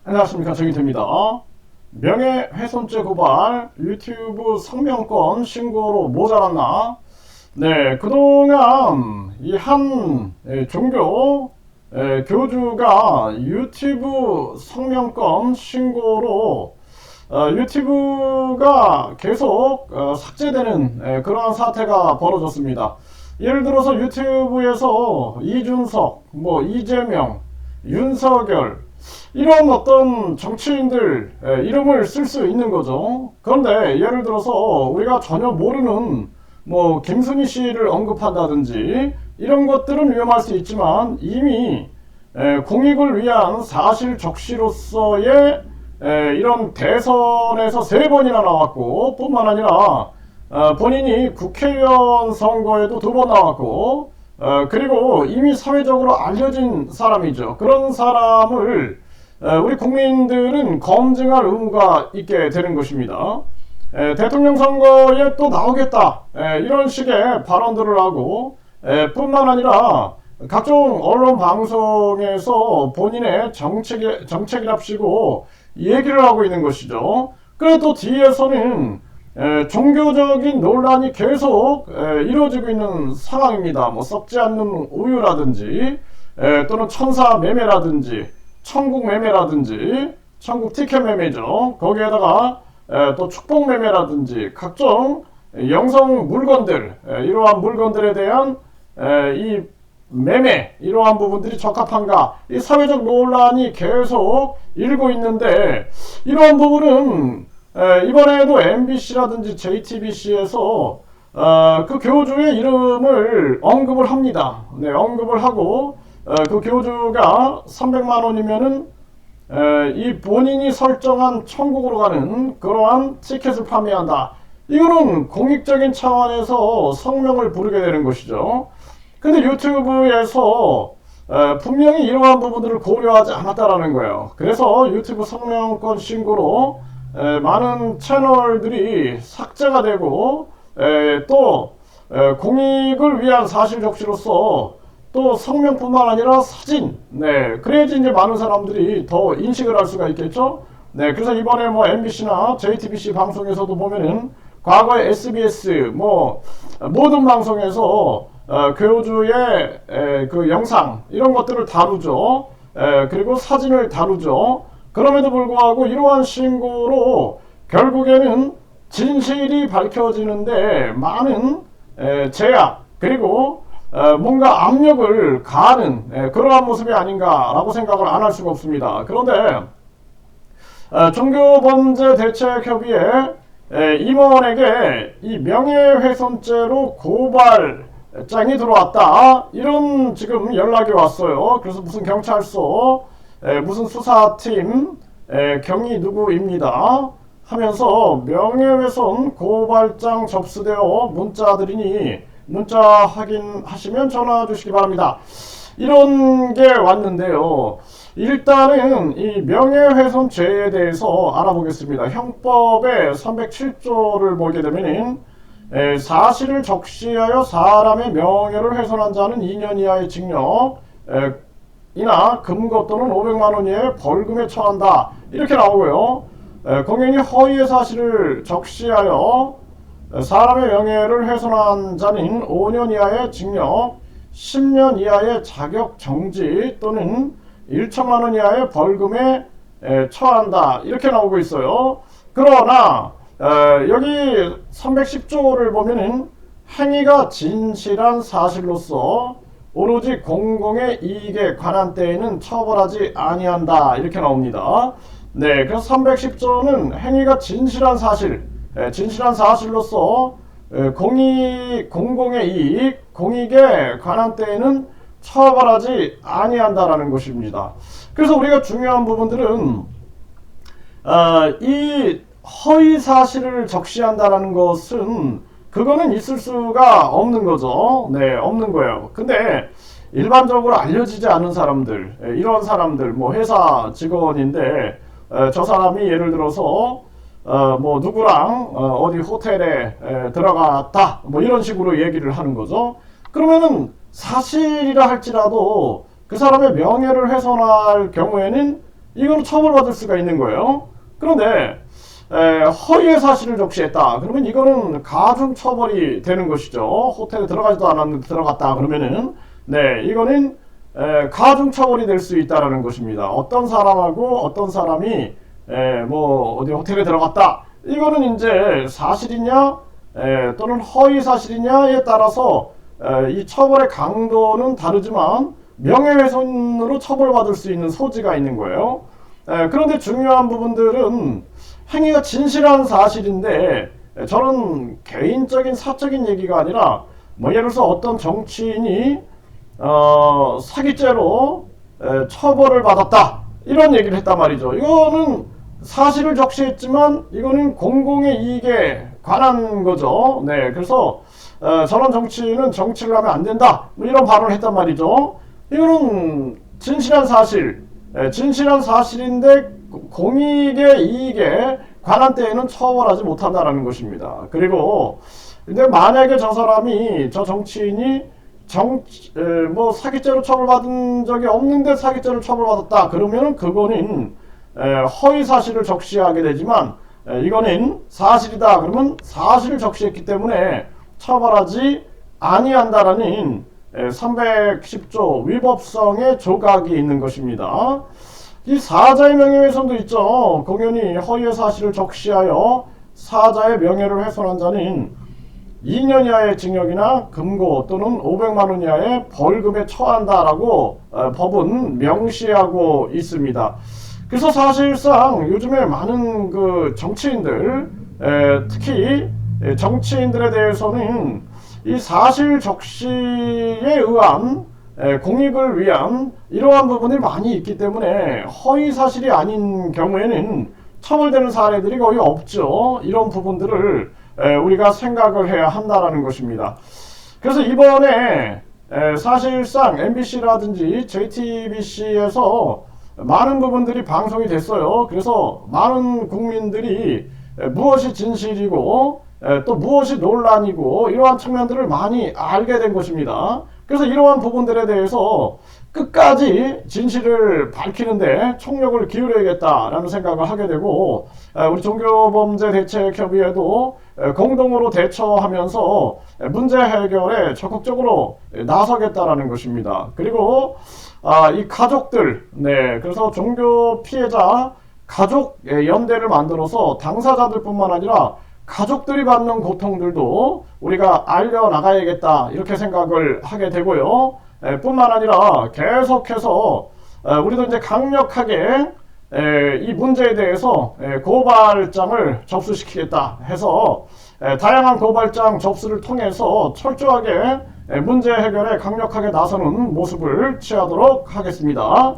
안녕하십니까, 정의태입니다. 명예훼손죄 고발, 유튜브 성명권 신고로 모자랐나? 네, 그동안 이 한 종교 교주가 유튜브 성명권 신고로 유튜브가 계속 삭제되는 그러한 사태가 벌어졌습니다. 예를 들어서 유튜브에서 이준석, 이재명, 윤석열 이런 어떤 정치인들 이름을 쓸 수 있는 거죠. 그런데 예를 들어서 우리가 전혀 모르는 김순희 씨를 언급한다든지 이런 것들은 위험할 수 있지만 이미 공익을 위한 사실 적시로서의 이런 대선에서 3번이나 나왔고 뿐만 아니라 본인이 국회의원 선거에도 2번 나왔고 그리고 이미 사회적으로 알려진 사람이죠. 그런 사람을 우리 국민들은 검증할 의무가 있게 되는 것입니다. 대통령 선거에 또 나오겠다 이런 식의 발언들을 하고 뿐만 아니라 각종 언론 방송에서 본인의 정책이랍시고 얘기를 하고 있는 것이죠. 그래 또 뒤에서는 종교적인 논란이 계속 이루어지고 있는 상황입니다. 썩지 않는 우유라든지 또는 천사 매매라든지 천국 매매라든지 천국 티켓 매매죠. 거기에다가 또 축복 매매라든지 각종 영성 물건들 이러한 물건들에 대한 이 매매 이러한 부분들이 적합한가 이 사회적 논란이 계속 일고 있는데 이러한 부분은 이번에도 MBC라든지 JTBC에서 그 교주의 이름을 언급을 합니다. 네, 언급을 하고 그 교주가 300만 원이면은 이 본인이 설정한 천국으로 가는 그러한 티켓을 판매한다. 이거는 공익적인 차원에서 성명을 부르게 되는 것이죠. 근데 유튜브에서 분명히 이러한 부분들을 고려하지 않았다라는 거예요. 그래서 유튜브 성명권 신고로 많은 채널들이 삭제가 되고 또 공익을 위한 사실 적시로서 또 성명뿐만 아니라 사진 그래야지 이제 많은 사람들이 더 인식을 할 수가 있겠죠. 그래서 이번에 MBC나 JTBC 방송에서도 보면은 과거에 SBS 모든 방송에서 교주의 그 영상 이런 것들을 다루죠. 그리고 사진을 다루죠. 그럼에도 불구하고 이러한 신고로 결국에는 진실이 밝혀지는데 많은 제약 그리고 뭔가 압력을 가하는 그러한 모습이 아닌가라고 생각을 안 할 수가 없습니다. 그런데 종교범죄대책협의회 임원에게 이 명예훼손죄로 고발장이 들어왔다 이런 지금 연락이 왔어요. 그래서 무슨 경찰서 무슨 수사팀 경위 누구입니다 하면서 명예훼손 고발장 접수되어 문자드리니 문자 확인하시면 전화 주시기 바랍니다. 이런 게 왔는데요. 일단은 이 명예훼손죄에 대해서 알아보겠습니다. 형법의 307조를 보게 되면 사실을 적시하여 사람의 명예를 훼손한 자는 2년 이하의 징역 이나 금고 또는 500만 원 이하의 벌금에 처한다 이렇게 나오고요. 공연히 허위의 사실을 적시하여 사람의 명예를 훼손한 자는 5년 이하의 징역 10년 이하의 자격 정지 또는 1천만 원 이하의 벌금에 처한다 이렇게 나오고 있어요. 그러나 여기 310조를 보면은 행위가 진실한 사실로서 오로지 공공의 이익에 관한 때에는 처벌하지 아니한다 이렇게 나옵니다. 그래서 310조는 행위가 진실한 사실 진실한 사실로서 공공의 이익, 공익에 관한 때에는 처벌하지 아니한다라는 것입니다. 그래서 우리가 중요한 부분들은 이 허위 사실을 적시한다라는 것은 그거는 있을 수가 없는 거죠. 없는 거예요. 근데 일반적으로 알려지지 않은 사람들, 이런 사람들, 회사 직원인데 저 사람이 예를 들어서 누구랑 어디 호텔에 들어갔다 이런 식으로 얘기를 하는 거죠. 그러면은 사실이라 할지라도 그 사람의 명예를 훼손할 경우에는 이거는 처벌받을 수가 있는 거예요. 그런데 허위의 사실을 적시했다. 그러면 이거는 가중 처벌이 되는 것이죠. 호텔에 들어가지도 않았는데 들어갔다. 그러면은 네, 이거는 가중 처벌이 될 수 있다라는 것입니다. 어떤 사람하고 어떤 사람이 뭐 어디 호텔에 들어갔다. 이거는 이제 사실이냐 또는 허위 사실이냐에 따라서 이 처벌의 강도는 다르지만 명예훼손으로 처벌받을 수 있는 소지가 있는 거예요. 그런데 중요한 부분들은 행위가 진실한 사실인데 저는 개인적인 사적인 얘기가 아니라 뭐 예를 들어서 어떤 정치인이 사기죄로 처벌을 받았다 이런 얘기를 했단 말이죠. 이거는 사실을 적시했지만 이거는 공공의 이익에 관한 거죠. 네, 그래서 저런 정치인은 정치를 하면 안 된다 뭐 이런 발언을 했단 말이죠. 이거는 진실한 사실, 진실한 사실인데 공익의 이익에 관한 때에는 처벌하지 못한다라는 것입니다. 그리고 근데 만약에 저 사람이 저 정치인이 뭐 사기죄로 처벌받은 적이 없는데 사기죄로 처벌받았다 그러면은 그거는 허위 사실을 적시하게 되지만 이거는 사실이다 그러면 사실을 적시했기 때문에 처벌하지 아니한다라는 310조 위법성의 조각이 있는 것입니다. 이 사자의 명예훼손도 있죠. 공연히 허위의 사실을 적시하여 사자의 명예를 훼손한 자는 2년 이하의 징역이나 금고 또는 500만 원 이하의 벌금에 처한다라고 법은 명시하고 있습니다. 그래서 사실상 요즘에 많은 그 정치인들, 특히 정치인들에 대해서는 이 사실 적시에 의한 공익을 위한 이러한 부분이 많이 있기 때문에 허위 사실이 아닌 경우에는 처벌되는 사례들이 거의 없죠. 이런 부분들을 우리가 생각을 해야 한다라는 것입니다. 그래서 이번에 사실상 MBC라든지 JTBC에서 많은 부분들이 방송이 됐어요. 그래서 많은 국민들이 무엇이 진실이고 또 무엇이 논란이고 이러한 측면들을 많이 알게 된 것입니다. 그래서 이러한 부분들에 대해서 끝까지 진실을 밝히는데 총력을 기울여야겠다라는 생각을 하게 되고 우리 종교범죄대책협의회도 공동으로 대처하면서 문제 해결에 적극적으로 나서겠다라는 것입니다. 그리고 이 가족들, 네, 그래서 종교 피해자 가족 연대를 만들어서 당사자들뿐만 아니라 가족들이 받는 고통들도 우리가 알려나가야겠다 이렇게 생각을 하게 되고요. 뿐만 아니라 계속해서 우리도 이제 강력하게 이 문제에 대해서 고발장을 접수시키겠다 해서 다양한 고발장 접수를 통해서 철저하게 문제 해결에 강력하게 나서는 모습을 취하도록 하겠습니다.